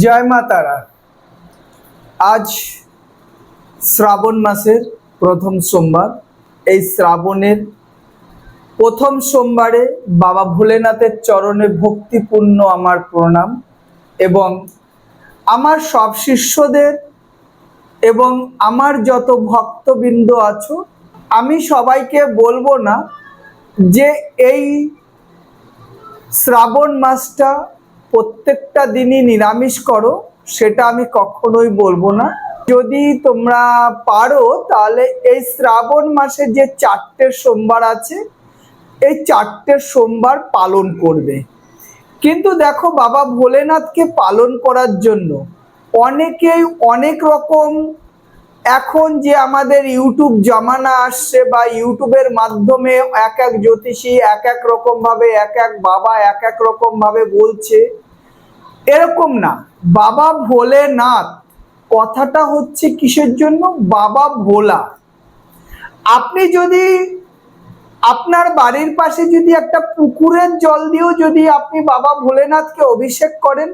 জয় মা তারা। আজ শ্রাবণ মাসের প্রথম সোমবার। এই শ্রাবণের প্রথম সোমবারে বাবা ভোলেনাথের চরণে ভক্তিপূর্ণ আমার প্রণাম এবং আমার সব শিষ্যদের এবং আমার যত ভক্তবৃন্দ আছো, আমি সবাইকে বলবো না যে এই শ্রাবণ মাসটা প্রত্যেকটা দিনই নিরামিষ করো, সেটা আমি কখনোই বলবো না। যদি তোমরা পারো তাহলে এই শ্রাবণ মাসে যে 4টে সোমবার আছে, এই 4টে সোমবার পালন করবে। কিন্তু দেখো, বাবা ভোলেনাথকে পালন করার জন্য অনেকেই অনেক রকম, এখন যে আমাদের ইউটিউব জমানা আসছে বা ইউটিউবের মাধ্যমে এক এক জ্যোতিষী এক এক রকম ভাবে, এক এক বাবা এক এক রকম ভাবে বলছে, এরকম না। বাবা ভোলেনাথ কথাটা হচ্ছে কিসের জন্য? বাবা ভোলা। আপনি যদি আপনার বাড়ির পাশে যদি একটা পুকুরের জল দিয়েও যদি আপনি বাবা ভোলেনাথকে অভিষেক করেন,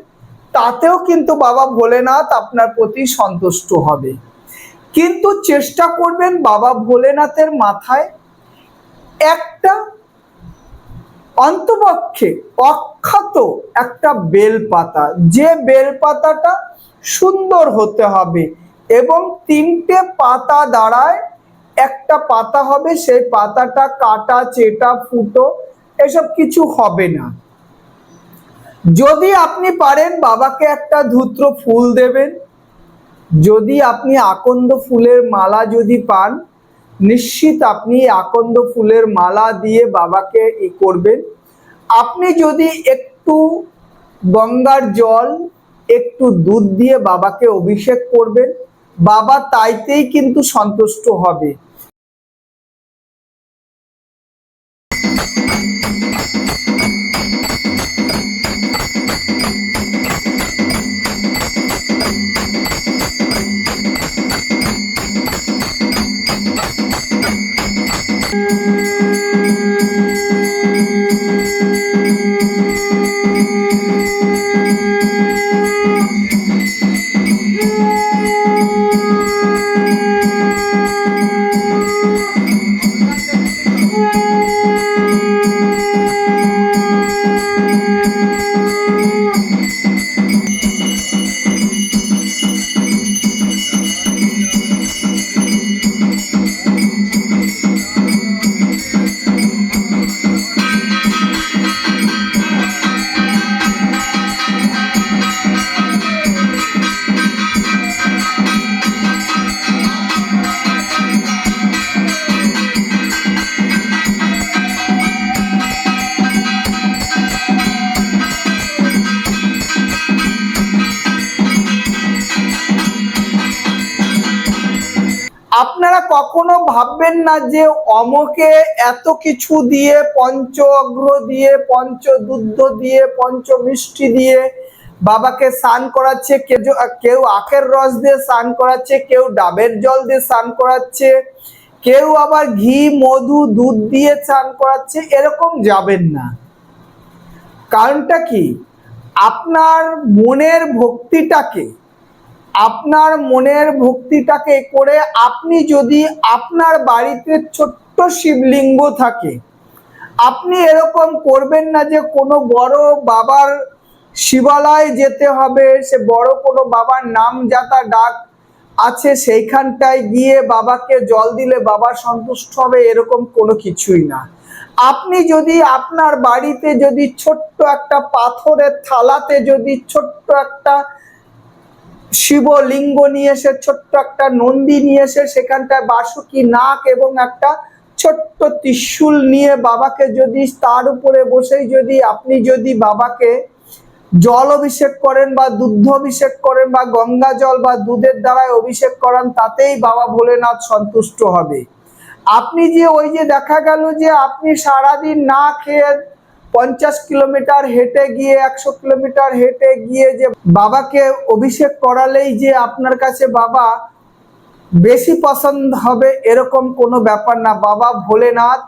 তাতেও কিন্তু বাবা ভোলেনাথ আপনার প্রতি সন্তুষ্ট হবে। কিন্তু চেষ্টা করবেন বাবা ভোলেনাথের মাথায় একটা অন্তপক্ষে অক্ষত একটা বেলপাতা, যে বেলপাতাটা সুন্দর হতে হবে এবং 3টে পাতা দাঁড়ায় একটা পাতা হবে, সেই পাতাটা কাটা চেটা ফুটো এসব কিছু হবে না। যদি আপনি পারেন বাবাকে একটা ধূত্র ফুল দেবেন। যদি আপনি আকন্দ ফুলের মালা যদি পান, নিশ্চিত আপনি আকন্দ ফুলের মালা দিয়ে বাবাকে করবেন। আপনি যদি একটু গঙ্গার জল একটু দুধ দিয়ে বাবাকে অভিষেক করবেন, বাবা তাইতেই কিন্তু সন্তুষ্ট হবে। আপনারা কখনো ভাববেন না যে অমকে এত কিছু দিয়ে, পঞ্চ অগ্র দিয়ে, পঞ্চ দুধ দিয়ে, পঞ্চ মিষ্টি দিয়ে বাবাকে স্নান করাচ্ছে। কেউ আখের রস দিয়ে স্নান করাচ্ছে, কেউ ডাবের জল দিয়ে স্নান করাচ্ছে, কেউ আবার ঘি মধু দুধ দিয়ে স্নান করাচ্ছে। এরকম যাবেন না। কারণটা কি? আপনার মনের ভক্তিটাকে করে আপনি যদি আপনার বাড়িতে ছোট্ট শিবলিঙ্গ থাকে, আপনি এরকম করবেন না যে কোনো বড় বাবার শিবালয়ে যেতে হবে, সে বড় কোনো বাবার নাম যাতা ডাক আছে সেইখানটায় গিয়ে বাবাকে জল দিলে বাবা সন্তুষ্ট হবে, এরকম কোনো কিছুই না। আপনি যদি আপনার বাড়িতে যদি ছোট্ট একটা পাথরের থালাতে যদি ছোট্ট একটা শিবলিঙ্গ নিয়ে এসে, ছোট্ট একটা নন্দী নিয়ে এসে, সেখানটায় বাসুকি নাক এবং একটা ছোট্ট ত্রিশূল নিয়ে বাবাকে যদি তার উপরে বসেই যদি আপনি যদি বাবাকে জল অভিষেক করেন বা দুধ অভিষেক করেন বা গঙ্গা জল বা দুধের দ্বারায় অভিষেক করান, তাতেই বাবা ভোলেনাথ সন্তুষ্ট হবে। আপনি যে ওই যে দেখা গেল যে আপনি সারাদিন না খেয়ে 50 কিলোমিটার হেঁটে গিয়ে 100 কিলোমিটার হেঁটে গিয়ে যে বাবাকে অভিষেক করালেই যে আপনার কাছে বাবা বেশি পছন্দ হবে, এরকম কোনো ব্যাপার না। বাবা ভোলেনাথ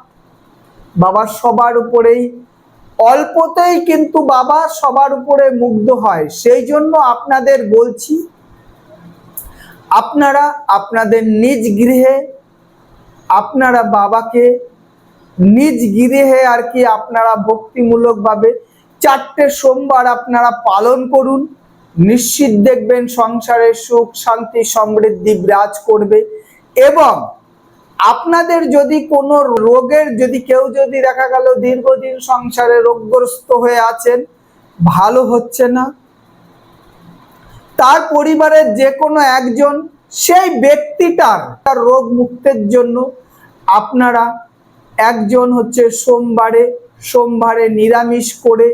বাবা সবার উপরেই অল্পতেই কিন্তু বাবা সবার উপরে মুগ্ধ হয়। সেই জন্য আপনাদের বলছি, আপনারা আপনাদের নিজ গৃহে আপনারা বাবাকে নিজ গৃহে আর কি আপনারা ভক্তিমূলকভাবে 4টে সোমবার আপনারা পালন করুন। নিশ্চিত দেখবেন সংসারে সুখ শান্তি সমৃদ্ধি বিরাজ করবে। এবং আপনাদের যদি কোনো রোগের কেউ যদি দেখা গেল দীর্ঘদিন সংসারে রোগগ্রস্ত হয়ে আছেন, ভালো হচ্ছে না, তার পরিবারের যে কোনো একজন সেই ব্যক্তিটার রোগ মুক্তির জন্য আপনারা একজন সোমবারে নিরামিষ করে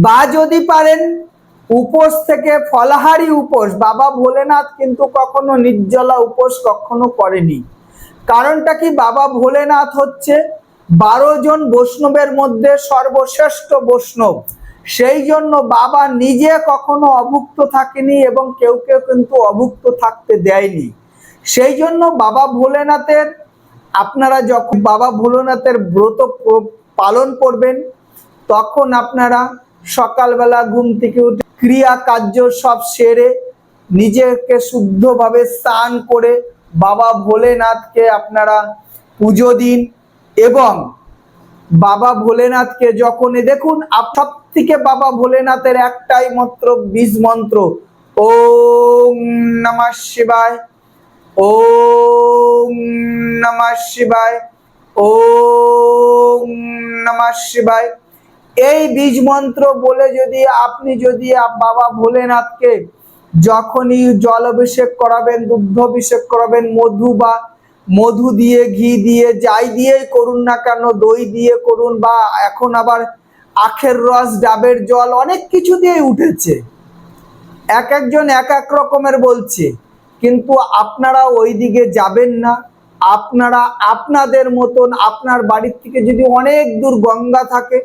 বা যদি পারেন উপোস থেকে ফলাহারি উপোস। বাবা ভোলেনাথ কিন্তু কখনো নির্জলা উপোস কখনো করেনি। কারণটা কি, বাবা ভোলেনাথ হচ্ছে 12 জন বৈষ্ণবের মধ্যে সর্বশ্রেষ্ঠ বৈষ্ণব। সেই জন্য বাবা নিজে কখনো অভুক্ত থাকেনি এবং কেউ কিন্তু অভুক্ত থাকতে দেয়নি। সেই জন্য বাবা ভোলেনাথের আপনারা যখন বাবা ভোলেনাথের ব্রত পালন করবেন, তখন আপনারা সকালবেলা ঘুম থেকে উঠে ক্রিয়া কার্য সব সেরে নিজেকে শুদ্ধভাবে স্নান করে বাবা ভোলেনাথকে আপনারা পুজো দিন। এবং বাবা ভোলেনাথকে যখনই দেখুন, সব থেকে বাবা ভোলেনাথের একটাই মাত্র বীজ মন্ত্র, ওম নমঃ শিবায়, ওম নমঃ শিবায়, ওম নমঃ শিবায়। এই বীজ মন্ত্র বলে আপনি বাবা ভোলেনাথকে যখনই জল অভিষেক করাবেন, দুগ্ধ অভিষেক করাবেন, মধু দিয়ে, ঘি দিয়ে, যাই দিয়েই করুন না কেন, দই দিয়ে করুন, বা এখন আবার আখের রস, ডাবের জল, অনেক কিছু দিয়ে উঠেছে, এক একজন এক এক রকমের বলছে, কিন্তু আপনারা ওই দিকে যাবেন না। আপনারা আপনাদের মতন আপনার বাড়ির থেকে যদি অনেক দূর গঙ্গা থাকে,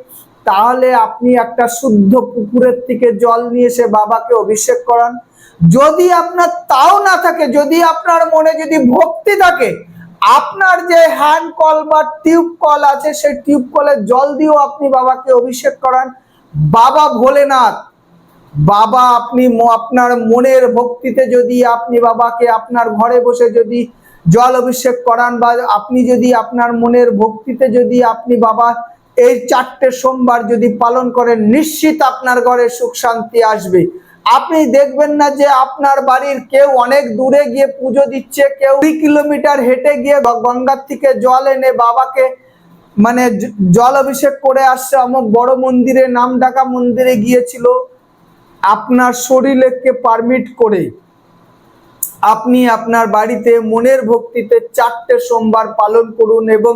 তাহলে আপনি একটা শুদ্ধ পুকুরের থেকে জল নিয়ে এসে বাবাকে অভিষেক করান। যদি আপনার তাও না থাকে, যদি আপনার মনে ভক্তি থাকে, আপনার যে হ্যান্ড কল বা টিউব কল আছে, সেই টিউব কলের জল দিয়েও আপনি বাবাকে অভিষেক করান। বাবা ভোলেনাথ, বাবা আপনি আপনার মনের ভক্তিতে যদি আপনি বাবাকে আপনার ঘরে বসে জল অভিষেক করান, বা আপনি আপনার মনের ভক্তিতে আপনি বাবা এই 4টে সোমবার পালন করেন, নিশ্চিত আপনার ঘরে সুখ শান্তি আসবে। আপনি দেখবেন না যে আপনার বাড়ির কেউ অনেক দূরে গিয়ে পুজো দিচ্ছে, কেউ 2 কিলোমিটার হেঁটে গিয়ে গঙ্গার থেকে জল এনে বাবাকে জল অভিষেক করে আসছে, অমুক বড় মন্দিরে, নাম ডাকা মন্দিরে গিয়েছিল। আপনার শরীরকে পারমিট করে আপনি আপনার বাড়িতে মনের ভক্তিতে 4টে সোমবার পালন করুন। এবং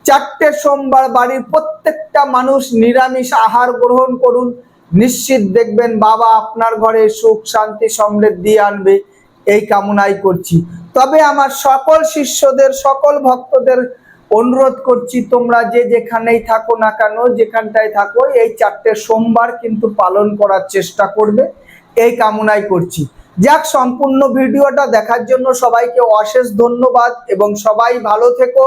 4টে সোমবার বাড়ির প্রত্যেকটা মানুষ নিরামিষ আহার গ্রহণ করুন। নিশ্চিত দেখবেন বাবা আপনার ঘরে সুখ শান্তি সমৃদ্ধি আনবে, এই কামনাই করছি। তবে আমার সকল শিষ্যদের, সকল ভক্তদের অনুরোধ করছি, তোমরা যেখানেই থাকো না কেন, যেখানটায় থাকো, এই 4টে সোমবার কিন্তু পালন করার চেষ্টা করবে, এই কামনাই করছি। যাক, সম্পূর্ণ ভিডিওটা দেখার জন্য সবাইকে অশেষ ধন্যবাদ এবং সবাই ভালো থেকো।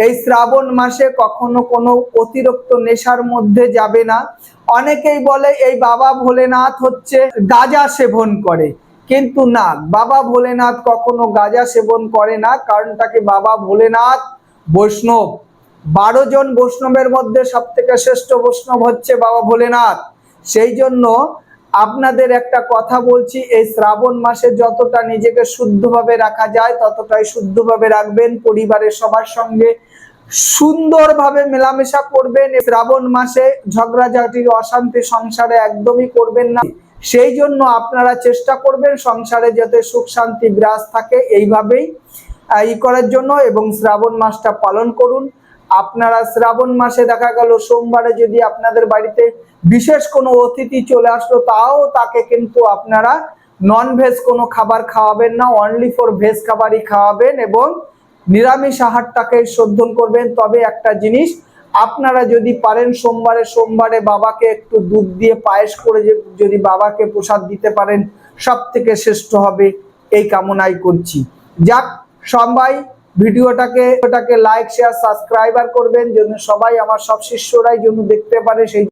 এই শ্রাবণ মাসে কখনো কোনো অতিরিক্ত নেশার মধ্যে যাবে না। অনেকেই বলে এই বাবা ভোলেনাথ গাঁজা সেবন করে, কিন্তু না, বাবা ভোলেনাথ কখনো গাঁজা সেবন করে না। কারণটাকে, বাবা ভোলেনাথ বৈষ্ণব, 12 জন বৈষ্ণবের মধ্যে সব থেকে শ্রেষ্ঠ বৈষ্ণব হচ্ছে বাবা ভোলেনাথ। সেই জন্য আপনাদের একটা কথা বলছি, এই শ্রাবণ মাসে যতটা নিজেকে শুদ্ধভাবে রাখা যায় ততটাই শুদ্ধভাবে রাখবেন। পরিবারের সবার সঙ্গে সুন্দরভাবে মেলামেশা করবেন। শ্রাবণ মাসে ঝগড়াঝাটি, অশান্তি সংসারে একদমই করবেন না। সেই জন্য আপনারা চেষ্টা করবেন সংসারে যাতে সুখ শান্তি বিরাজ থাকে, এইভাবেই করার জন্য। এবং শ্রাবণ মাসটা পালন করুন। আপনারা শ্রাবণ মাসে দেখা গেল সোমবারে যদি আপনাদের বাড়িতে বিশেষ কোনো অতিথি চলে আসলো, তাকে কিন্তু আপনারা নন ভেজ কোনো খাবার খাওয়াবেন না, অনলি ফর ভেজ খাবারই খাওয়াবেন এবং নিরামিষ আহারটাকে শোধন করবেন। তবে একটা জিনিস, আপনারা যদি পারেন সোমবারে বাবাকে একটু দুধ দিয়ে পায়েস করে যদি বাবাকে প্রসাদ দিতে পারেন, সব থেকে শ্রেষ্ঠ হবে, এই কামনাই করছি। যাক, সবাই ভিডিওটাকে লাইক শেয়ার সাবস্ক্রাইবার করবেন, যেন সবাই আমার সব শিষ্যরাই যেন দেখতে পারে, সেই